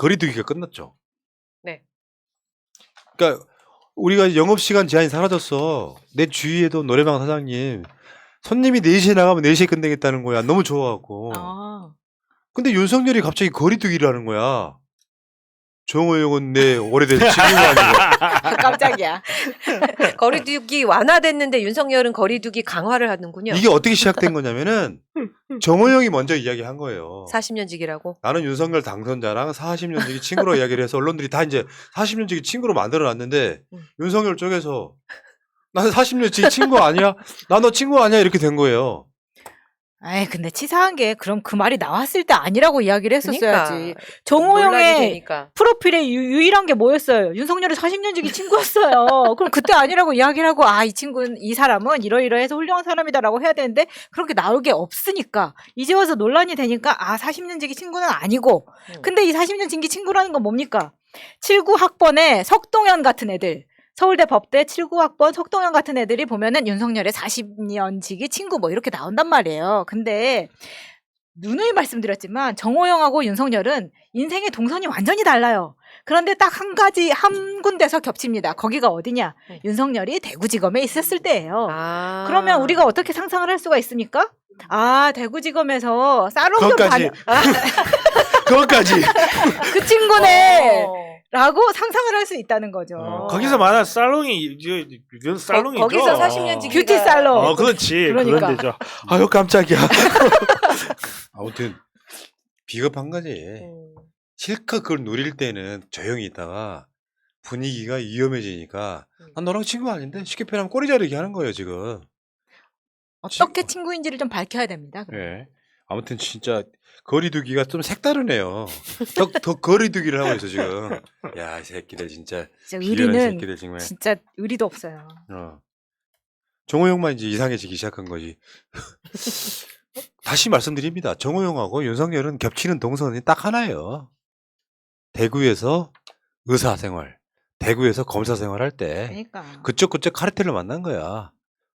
거리두기가 끝났죠. 네. 그러니까 우리가 영업시간 제한이 사라졌어. 내 주위에도 노래방 사장님 손님이 4시에 나가면 4시에 끝내겠다는 거야. 너무 좋아하고. 아. 근데 윤석열이 갑자기 거리두기를 하는 거야. 정호영은 내 오래된 친구가 아니고. 깜짝이야. 거리두기 완화됐는데 윤석열은 거리두기 강화를 하는군요. 이게 어떻게 시작된 거냐면은 정호영이 먼저 이야기한 거예요. 40년직이라고. 나는 윤석열 당선자랑 40년지기 친구로 이야기를 해서 언론들이 다 이제 40년지기 친구로 만들어놨는데 윤석열 쪽에서 나는 40년지기 친구 아니야? 나 너 친구 아니야? 이렇게 된 거예요. 아이 근데 치사한 게 그럼 그 말이 나왔을 때 아니라고 이야기를 했었어야지. 논란이 정호영의 되니까. 프로필에 유일한 게 뭐였어요? 윤석열의 40년지기 친구였어요. 그럼 그때 아니라고 이야기를 하고 이 친구는 이 사람은 이러이러해서 훌륭한 사람이다라고 해야 되는데 그렇게 나올 게 없으니까 이제 와서 논란이 되니까 40년지기 친구는 아니고 근데 이 40년지기 친구라는 건 뭡니까? 79학번에 석동현 같은 애들 서울대 법대 79학번 석동현 같은 애들이 보면은 윤석열의 40년지기 친구 뭐 이렇게 나온단 말이에요. 근데 누누이 말씀드렸지만 정호영하고 윤석열은 인생의 동선이 완전히 달라요. 그런데 딱 한 군데서 겹칩니다. 거기가 어디냐? 윤석열이 대구지검에 있었을 때예요. 그러면 우리가 어떻게 상상을 할 수가 있습니까? 대구지검에서 살롱 좀 그것까지. 그것까지. 그 친구네. 라고 상상을 할 수 있다는 거죠. 거기서 말한 살롱이 이건 살롱이죠. 거기서 40년지기 뷰티 살롱. 그렇지. 그러니까. 그런 데죠. 아유 깜짝이야. 아무튼 비겁한 거지. 실컷 그걸 누릴 때는 조용히 있다가 분위기가 위험해지니까 난 너랑 친구 아닌데 쉽게 표현하면 꼬리 자르기 하는 거예요 지금. 어떻게 친구인지를 좀 밝혀야 됩니다. 네. 아무튼 진짜 거리두기가 좀 색다르네요. 더 거리두기를 하고 있어 지금. 야, 이 새끼들 진짜. 비열한 의리는 새끼들 정말. 진짜 의리도 없어요. 정호영만 이제 이상해지기 시작한 거지. 다시 말씀드립니다. 정호영하고 윤석열은 겹치는 동선이 딱 하나예요. 대구에서 의사생활, 대구에서 검사생활 할 때 그러니까. 그쪽 카르텔을 만난 거야.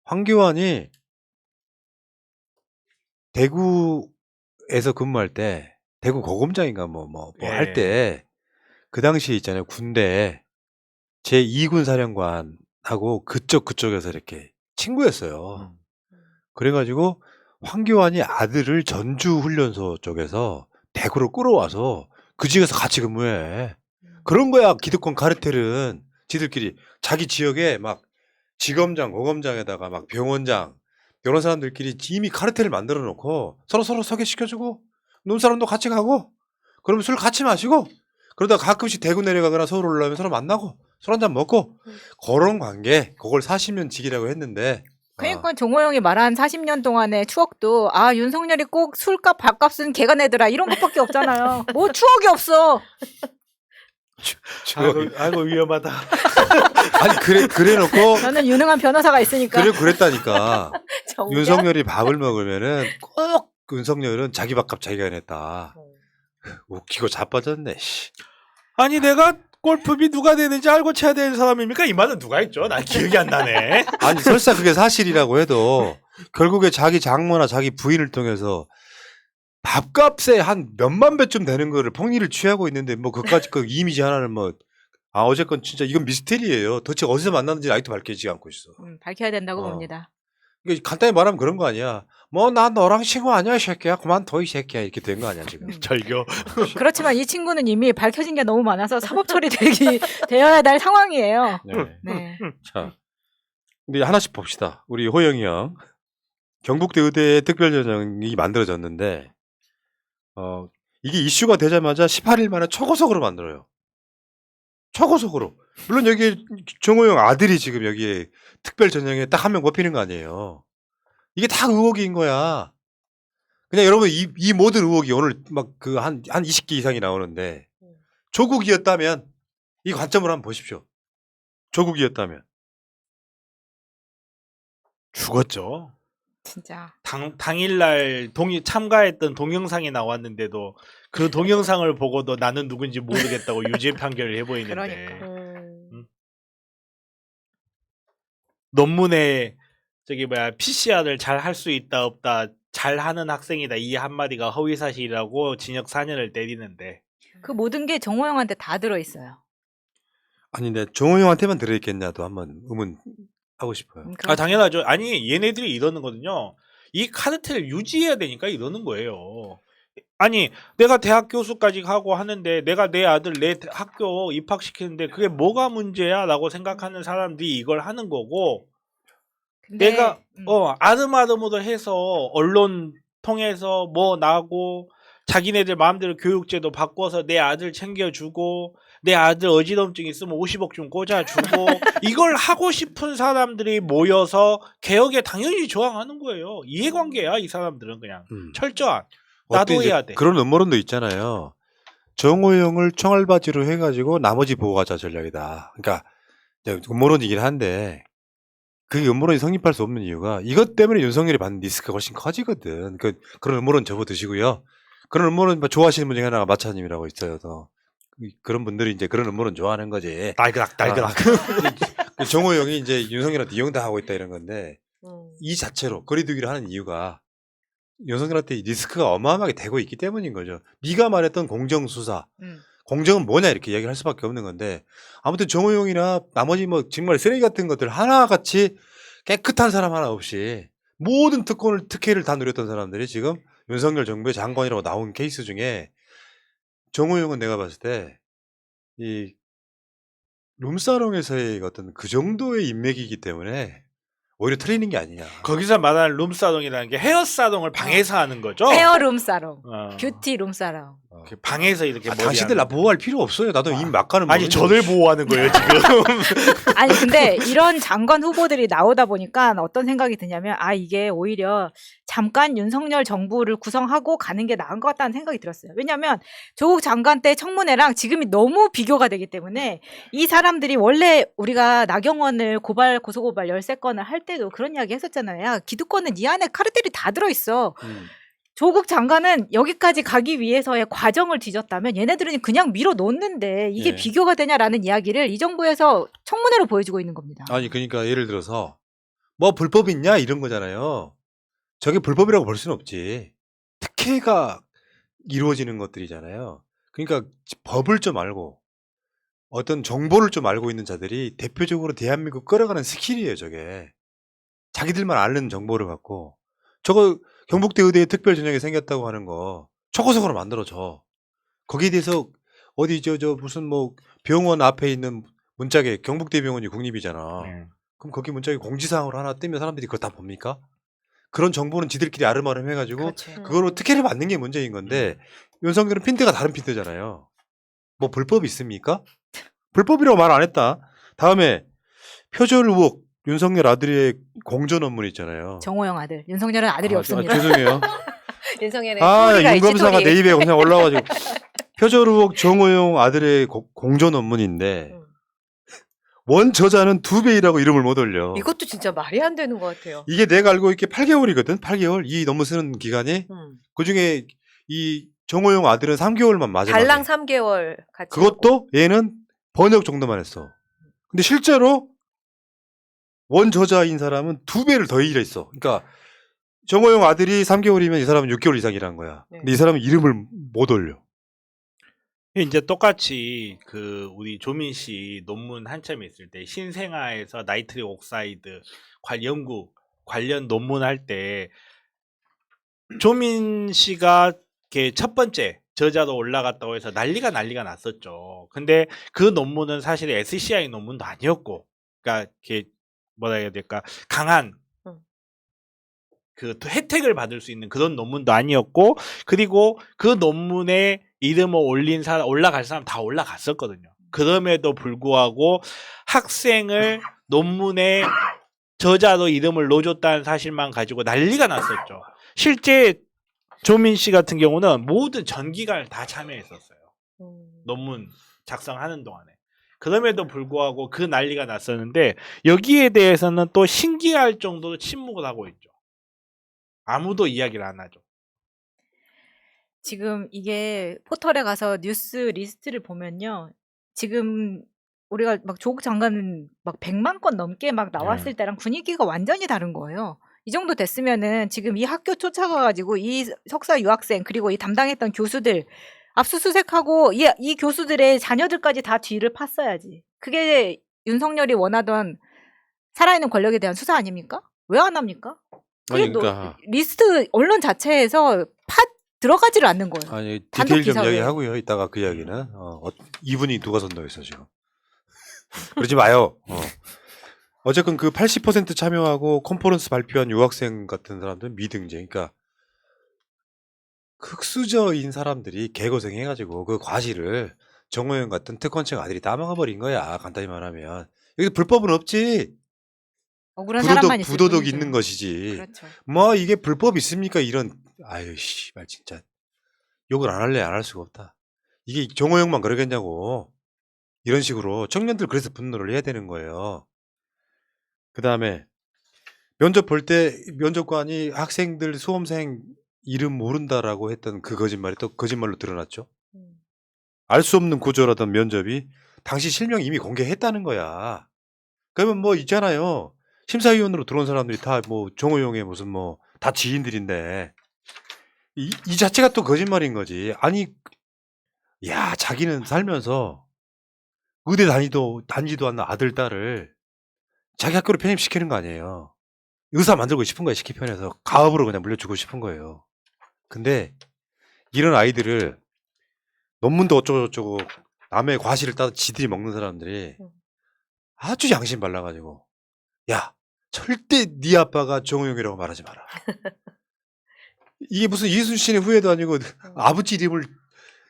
황교안이 대구에서 근무할 때 대구 고검장인가 할 때 그 당시에 있잖아요. 군대 제2군 사령관하고 그쪽에서 이렇게 친구였어요. 그래가지고 황교안이 아들을 전주훈련소 쪽에서 대구로 끌어와서 그 지역에서 같이 근무해. 그런 거야. 기득권 카르텔은 지들끼리 자기 지역에 막 지검장, 고검장에다가 막 병원장 이런 사람들끼리 이미 카르텔을 만들어 놓고 서로 소개시켜주고 눈사람도 같이 가고 그러면 술 같이 마시고 그러다 가끔씩 대구 내려가거나 서울 올라오면 서로 만나고 술 한잔 먹고 그런 관계 그걸 40년지기라고 했는데 그러니까 정호영이 말한 40년 동안의 추억도 윤석열이 꼭 술값 밥값은 걔가 내더라 이런 것밖에 없잖아요. 뭐 추억이 없어. 아이고 위험하다. 아니 그래 놓고 저는 유능한 변호사가 있으니까. 그랬다니까. 윤석열이 밥을 먹으면은 꼭 윤석열은 자기 밥값 자기가 냈다. 웃기고 자빠졌네. 씨. 아니 내가 골프비 누가 되는지 알고 쳐야 되는 사람입니까? 이 말은 누가 했죠? 난 기억이 안 나네. 아니 설사 그게 사실이라고 해도 결국에 자기 장모나 자기 부인을 통해서 밥값에 한 몇만 배쯤 되는 거를 폭리를 취하고 있는데 뭐 그까지 그 이미지 하나는 어쨌건 진짜 이건 미스테리예요. 도대체 어디서 만났는지 아직도 밝혀지지 않고 있어. 밝혀야 된다고 봅니다. 이게 간단히 말하면 그런 거 아니야. 나 너랑 친구 아니야 이 새끼야. 그만둬 이 새끼야. 이렇게 된 거 아니야 지금. 절교. 그렇지만 이 친구는 이미 밝혀진 게 너무 많아서 사법 처리 되어야 될 상황이에요. 네. 자, 근데 하나씩 봅시다. 우리 호영이 형. 경북대 의대 특별전형이 만들어졌는데 이게 이슈가 되자마자 18일 만에 초고속으로 만들어요. 초고속으로. 물론 여기 정호영 아들이 지금 여기에 특별전형에 딱 한 명 뽑히는 거 아니에요. 이게 다 의혹인 거야. 그냥 여러분 이 모든 의혹이 오늘 막 한 20개 이상이 나오는데 조국이었다면 이 관점으로 한번 보십시오. 조국이었다면. 죽었죠. 진짜. 당일날 참가했던 동영상이 나왔는데도 그 동영상을 보고도 나는 누군지 모르겠다고 유죄 판결을 해버리는데. 그러니까. 논문에 PCR을 잘 할 수 있다 없다 잘 하는 학생이다 이 한마디가 허위사실이라고 징역 4년을 때리는데 그 모든 게 정호영한테 다 들어있어요. 아니, 근데 정호영한테만 들어있겠냐도 한번 의문하고 싶어요. 아 당연하죠. 아니 얘네들이 이러는 거든요. 이 카르텔을 유지해야 되니까 이러는 거예요. 아니 내가 대학 교수까지 하고 하는데 내가 내 아들 내 학교 입학시키는데 그게 뭐가 문제야라고 생각하는 사람들이 이걸 하는 거고 근데, 내가 아름아름으로 해서 언론 통해서 뭐 나고 자기네들 마음대로 교육제도 바꿔서 내 아들 챙겨주고 내 아들 어지럼증 있으면 50억 좀 꽂아주고 이걸 하고 싶은 사람들이 모여서 개혁에 당연히 저항하는 거예요. 이해관계야 이 사람들은 그냥 철저한. 나도 어때, 이제 해야 돼. 그런 음모론도 있잖아요. 정호영을 총알바지로 해가지고 나머지 보호하자 전략이다. 그러니까 이제 음모론이긴 한데 그게 음모론이 성립할 수 없는 이유가 이것 때문에 윤석열이 받는 리스크가 훨씬 커지거든. 그런 음모론 접어드시고요. 그런 음모론 좋아하시는 분 중에 하나가 마차님이라고 있어요. 그런 분들이 이제 그런 음모론 좋아하는 거지. 날그락. 정호영이 이제 윤석열한테 이용당하고 있다 이런 건데 이 자체로 거리두기를 하는 이유가 윤석열한테 리스크가 어마어마하게 되고 있기 때문인 거죠. 네가 말했던 공정수사, 공정은 뭐냐 이렇게 이야기를 할 수밖에 없는 건데 아무튼 정호영이나 나머지 뭐 정말 쓰레기 같은 것들 하나같이 깨끗한 사람 하나 없이 모든 특혜를 다 누렸던 사람들이 지금 윤석열 정부의 장관이라고 나온 케이스 중에 정호영은 내가 봤을 때 이 룸사롱에서의 어떤 그 정도의 인맥이기 때문에 오히려 틀리는 게 아니냐. 거기서 말하는 룸사롱이라는 게 헤어사롱을 방에서 하는 거죠. 헤어룸 사롱, 어. 뷰티 룸 사롱. 그 방에서 이렇게 머리 당신들 나 하는 보호할 필요 없어요. 나도 이미 막 가는 아니 저를 보호하는 거예요 지금. 아니 근데 이런 장관 후보들이 나오다 보니까 어떤 생각이 드냐면 이게 오히려 잠깐 윤석열 정부를 구성하고 가는 게 나은 것 같다는 생각이 들었어요. 왜냐하면 조국 장관 때 청문회랑 지금이 너무 비교가 되기 때문에 이 사람들이 원래 우리가 나경원을 고소고발 13건을 할 때도 그런 이야기 했었잖아요. 야, 기득권은 이 안에 카르텔이 다 들어있어. 조국 장관은 여기까지 가기 위해서의 과정을 뒤졌다면 얘네들은 그냥 밀어놓는데 이게 예. 비교가 되냐라는 이야기를 이 정부에서 청문회로 보여주고 있는 겁니다. 아니 그러니까 예를 들어서 뭐 불법 있냐 이런 거잖아요. 저게 불법이라고 볼 수는 없지. 특혜가 이루어지는 것들이잖아요. 그러니까 법을 좀 알고 어떤 정보를 좀 알고 있는 자들이 대표적으로 대한민국 끌어가는 스킬이에요. 저게 자기들만 아는 정보를 갖고 저거 경북대 의대에 특별 전형이 생겼다고 하는 거 초고속으로 만들어줘. 거기에 대해서 어디 저 무슨 뭐 병원 앞에 있는 문짝에 경북대 병원이 국립이잖아. 그럼 거기 문짝에 공지사항으로 하나 뜨면 사람들이 그걸 다 봅니까? 그런 정보는 지들끼리 아름아름 해가지고 그렇죠. 그거로 특혜를 받는 게 문제인 건데 윤석열은 핀트가 다른 핀트잖아요. 뭐 불법이 있습니까? 불법이라고 말 안 했다. 다음에 표절 의혹 윤석열 아들의 공전 업무 있잖아요. 정호영 아들, 윤석열은 아들이 없습니다. 죄송해요. 윤석열의 스토리가 있지, 윤검사가 스토리. 내 입에 그냥 올라와가지고 표절 의혹 정호영 아들의 공전 업무인데 원 저자는 2배이라고 이름을 못 올려. 이것도 진짜 말이 안 되는 것 같아요. 이게 내가 알고 있게 8개월이거든. 8개월 이 너무 쓰는 기간이 그 중에 이 정호영 아들은 3개월만 맞아. 달랑 3개월 같이. 그것도 얘는 번역 정도만 했어. 근데 실제로 원 저자인 사람은 2배를 더 일했어. 그러니까 정호영 아들이 3개월이면 이 사람은 6개월 이상 일한 거야. 네. 근데 이 사람은 이름을 못 올려. 이제 똑같이 그 우리 조민 씨 논문 한참 있을 때 신생아에서 나이트릭 옥사이드 연구 관련 논문 할 때 조민 씨가 이렇게 첫 번째 저자로 올라갔다고 해서 난리가 났었죠. 근데 그 논문은 사실 SCI 논문도 아니었고, 그러니까 이렇게 뭐라 해야 될까 강한 그 혜택을 받을 수 있는 그런 논문도 아니었고, 그리고 그 논문에 이름을 올라갈 사람 다 올라갔었거든요. 그럼에도 불구하고 학생을 논문에 저자로 이름을 넣어줬다는 사실만 가지고 난리가 났었죠. 실제 조민 씨 같은 경우는 모든 전기관을 다 참여했었어요. 논문 작성하는 동안에. 그럼에도 불구하고 그 난리가 났었는데 여기에 대해서는 또 신기할 정도로 침묵을 하고 있죠. 아무도 이야기를 안 하죠. 지금 이게 포털에 가서 뉴스 리스트를 보면요. 지금 우리가 막 조국 장관은 막 100만 건 넘게 막 나왔을 때랑 분위기가 완전히 다른 거예요. 이 정도 됐으면은 지금 이 학교 쫓아가가지고 이 석사 유학생 그리고 이 담당했던 교수들 압수수색하고 이 교수들의 자녀들까지 다 뒤를 팠어야지. 그게 윤석열이 원하던 살아있는 권력에 대한 수사 아닙니까? 왜 안 합니까? 아니 그게 그러니까 리스트 언론 자체에서 들어가지를 않는 거예요. 아니 단독 디테일 좀 기사로. 이야기하고요. 이따가 그 이야기는 이분이 누가 선동했어 지금. 그러지 마요. 어쨌건 그 80% 참여하고 컨퍼런스 발표한 유학생 같은 사람들은 미등재. 그러니까 흑수저인 사람들이 개고생해가지고 그 과실을 정호영 같은 특권층 아들이 따먹어 버린 거야. 간단히 말하면 여기 불법은 없지. 억울한 사람만 있을 부도덕 뿐이죠. 있는 것이지. 그렇죠. 뭐 이게 불법 있습니까? 이런 아유 씨발 진짜 욕을 안 할래 안 할 수가 없다. 이게 정호영만 그러겠냐고. 이런 식으로 청년들 그래서 분노를 해야 되는 거예요. 그 다음에 면접 볼 때 면접관이 학생들 수험생 이름 모른다라고 했던 그 거짓말이 또 거짓말로 드러났죠. 알 수 없는 구조라던 면접이 당시 실명 이미 공개했다는 거야. 그러면 뭐 있잖아요. 심사위원으로 들어온 사람들이 다 뭐 정호영의 무슨 뭐 다 지인들인데 이 자체가 또 거짓말인 거지. 아니 야 자기는 살면서 의대 다니지도 않는 아들 딸을 자기 학교로 편입시키는 거 아니에요. 의사 만들고 싶은 거야 시키 편해서 가업으로 그냥 물려주고 싶은 거예요. 근데 이런 아이들을 논문도 어쩌고저쩌고 남의 과실을 따서 지들이 먹는 사람들이 아주 양심 발라가지고 야 절대 네 아빠가 정호영이라고 말하지 마라. 이게 무슨 이순신의 후예도 아니고 아버지 이름을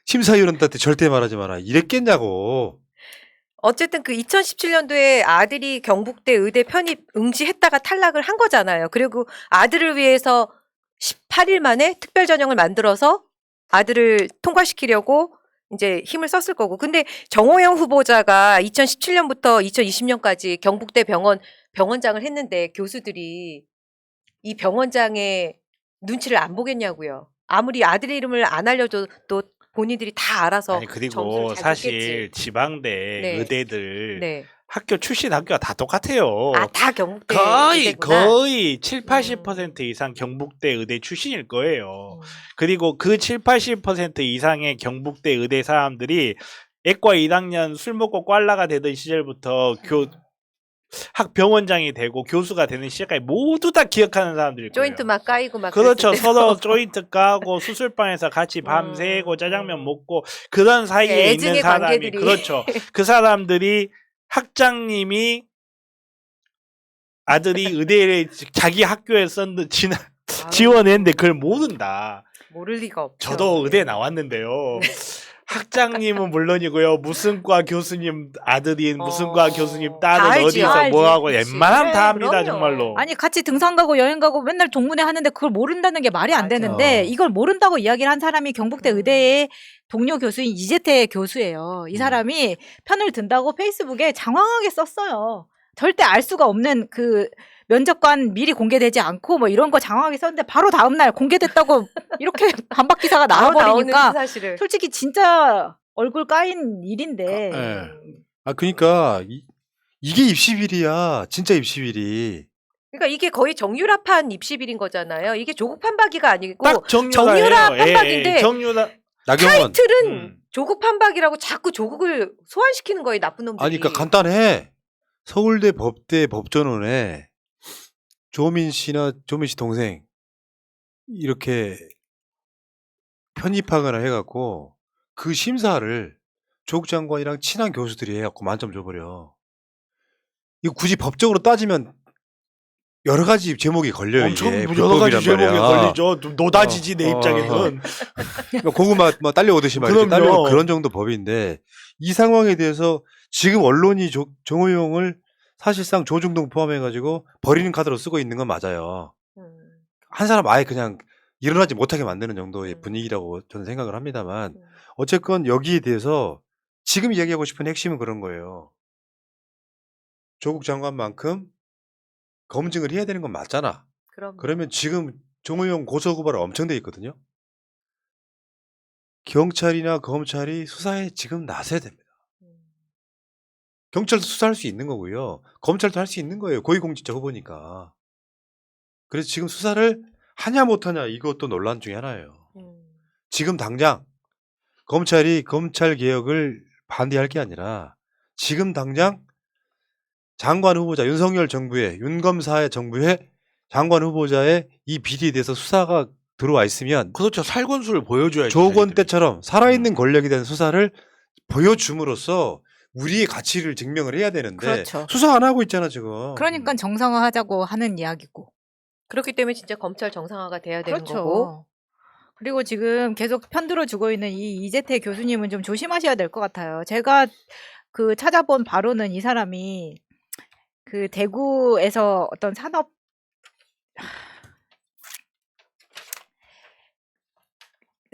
심사위원한테 절대 말하지 마라 이랬겠냐고. 어쨌든 그 2017년도에 아들이 경북대 의대 편입 응시했다가 탈락을 한 거잖아요. 그리고 아들을 위해서 18일 만에 특별 전형을 만들어서 아들을 통과시키려고 이제 힘을 썼을 거고. 근데 정호영 후보자가 2017년부터 2020년까지 경북대 병원장을 했는데 교수들이 이 병원장의 눈치를 안 보겠냐고요. 아무리 아들 이름을 안 알려줘도 본인들이 다 알아서 아니 그리고 점수를 잘 사실 줬겠지. 지방대 네. 의대들 네. 학교 출신 학교가 다 똑같아요. 아, 다 경북대 거의 의대구나. 거의 7, 80% 이상 경북대 의대 출신일 거예요. 그리고 그 7, 80% 이상의 경북대 의대 사람들이 애과 1학년 술 먹고 꽐라가 되던 시절부터 학병원장이 되고 교수가 되는 시절까지 모두 다 기억하는 사람들일 거예요. 조인트 막 까이고 막 그렇죠. 그랬을 서로 때도. 조인트 까고 수술방에서 같이 밤 새고 짜장면 먹고 그런 사이에 있는 애증의 사람이 관계들이. 그렇죠. 그 사람들이 학장님이 아들이 의대에 자기 학교에 썼는 지원했는데 그걸 모른다. 모를 리가 없죠. 저도 의대 나왔는데요. 학장님은 물론이고요. 무슨 과 교수님 아들이 무슨 과 교수님 다 딸은 알지, 어디서 알지. 뭐 하고 그치. 웬만하면 다 그래, 합니다. 그럼요. 정말로. 아니 같이 등산 가고 여행 가고 맨날 동문회 하는데 그걸 모른다는 게 말이 안 맞아. 되는데 이걸 모른다고 이야기를 한 사람이 경북대 의대의 동료 교수인 이재태 교수예요. 이 사람이 편을 든다고 페이스북에 장황하게 썼어요. 절대 알 수가 없는 그 면접관 미리 공개되지 않고 뭐 이런 거 장황하게 썼는데 바로 다음날 공개됐다고 이렇게 반박 기사가 바로 나오는 나와버리니까 사실을. 솔직히 진짜 얼굴 까인 일인데 예. 아 그러니까 이게 입시비리야. 진짜 입시비리. 그러니까 이게 거의 정유라판 입시비린 거잖아요. 이게 조국 판박이가 아니고 딱 정유라 정유라예요. 판박인데 정유라. 나경원. 타이틀은 조국 판박이라고 자꾸 조국을 소환시키는 거예요. 나쁜 놈들이. 아니 그러니까 간단해. 서울대 법대 법전원에 조민 씨 동생 이렇게 편입하거나 해갖고 그 심사를 조국 장관이랑 친한 교수들이 해갖고 만점 줘버려. 이거 굳이 법적으로 따지면 여러 가지 제목이 걸려요. 엄청 이게 여러 가지 불법이란 제목이 말이야. 걸리죠. 좀 노다지지 내 입장에는. 고구마 뭐 딸려오듯이 막 이렇게 그럼요. 딸려 그런 정도 법인데 이 상황에 대해서 지금 언론이 정호영을 사실상 조중동 포함해가지고 버리는 카드로 쓰고 있는 건 맞아요. 한 사람 아예 그냥 일어나지 못하게 만드는 정도의 분위기라고 저는 생각을 합니다만 어쨌건 여기에 대해서 지금 이야기하고 싶은 핵심은 그런 거예요. 조국 장관만큼 검증을 해야 되는 건 맞잖아. 그럼. 그러면 지금 정호영 고소고발 엄청 돼 있거든요. 경찰이나 검찰이 수사에 지금 나서야 됩니다. 경찰도 수사할 수 있는 거고요. 검찰도 할 수 있는 거예요. 고위공직자 후보니까. 그래서 지금 수사를 하냐 못하냐 이것도 논란 중에 하나예요. 지금 당장 검찰이 검찰 개혁을 반대할 게 아니라 지금 당장 장관 후보자 윤석열 정부의 윤검사의 정부의 장관 후보자의 이 비리에 대해서 수사가 들어와 있으면 그렇죠. 살건수를 보여줘야죠. 조건 저희들이. 때처럼 살아있는 권력에 대한 수사를 보여줌으로써 우리의 가치를 증명을 해야 되는데 그렇죠. 수사 안 하고 있잖아 지금. 그러니까 정상화하자고 하는 이야기고. 그렇기 때문에 진짜 검찰 정상화가 돼야 되는 그렇죠. 거고. 그리고 지금 계속 편들어 주고 있는 이 이재태 교수님은 좀 조심하셔야 될 것 같아요. 제가 그 찾아본 바로는 이 사람이 그 대구에서 어떤 산업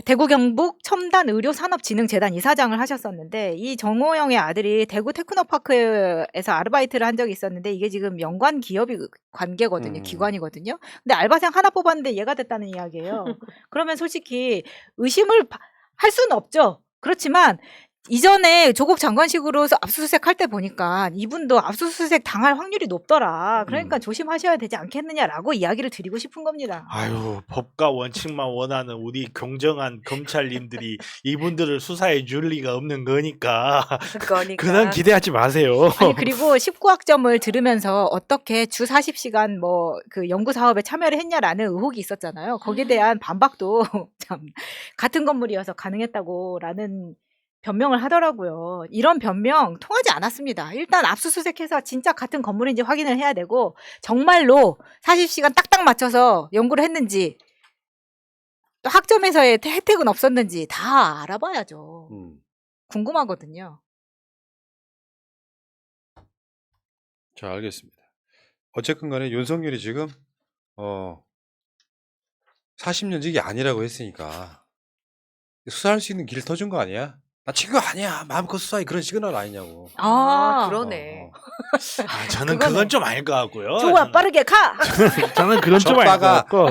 대구 경북 첨단 의료 산업진흥재단 이사장을 하셨었는데 이 정호영의 아들이 대구 테크노파크에서 아르바이트를 한 적이 있었는데 이게 지금 연관 기업이 관계거든요. 기관이거든요. 근데 알바생 하나 뽑았는데 얘가 됐다는 이야기예요. 그러면 솔직히 의심을 할 수는 없죠. 그렇지만 이전에 조국 장관식으로 압수수색 할 때 보니까 이분도 압수수색 당할 확률이 높더라. 그러니까 조심하셔야 되지 않겠느냐라고 이야기를 드리고 싶은 겁니다. 아유, 법과 원칙만 원하는 우리 공정한 검찰님들이 이분들을 수사해 줄 리가 없는 거니까 그러니까. 그냥 기대하지 마세요. 아니 그리고 19학점을 들으면서 어떻게 주 40시간 뭐 그 연구 사업에 참여를 했냐라는 의혹이 있었잖아요. 거기에 대한 반박도 참 같은 건물이어서 가능했다고라는 변명을 하더라고요. 이런 변명 통하지 않았습니다. 일단 압수수색해서 진짜 같은 건물인지 확인을 해야 되고 정말로 40시간 딱딱 맞춰서 연구를 했는지 또 학점에서의 혜택은 없었는지 다 알아봐야죠. 궁금하거든요. 자, 알겠습니다. 어쨌든 간에 윤석열이 지금 40년직이 아니라고 했으니까 수사할 수 있는 길을 터준 거 아니야? 나 친구 아니야. 마음껏 수사해. 그런 시그널 아니냐고. 아, 그러네. 아, 저는 그거네. 그건 좀 아닐 것 같고요. 좋아 빠르게 가! 저는 그건 좀 아닐 것 좁다가. 같고.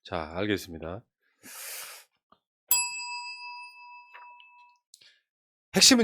자, 알겠습니다. 핵심은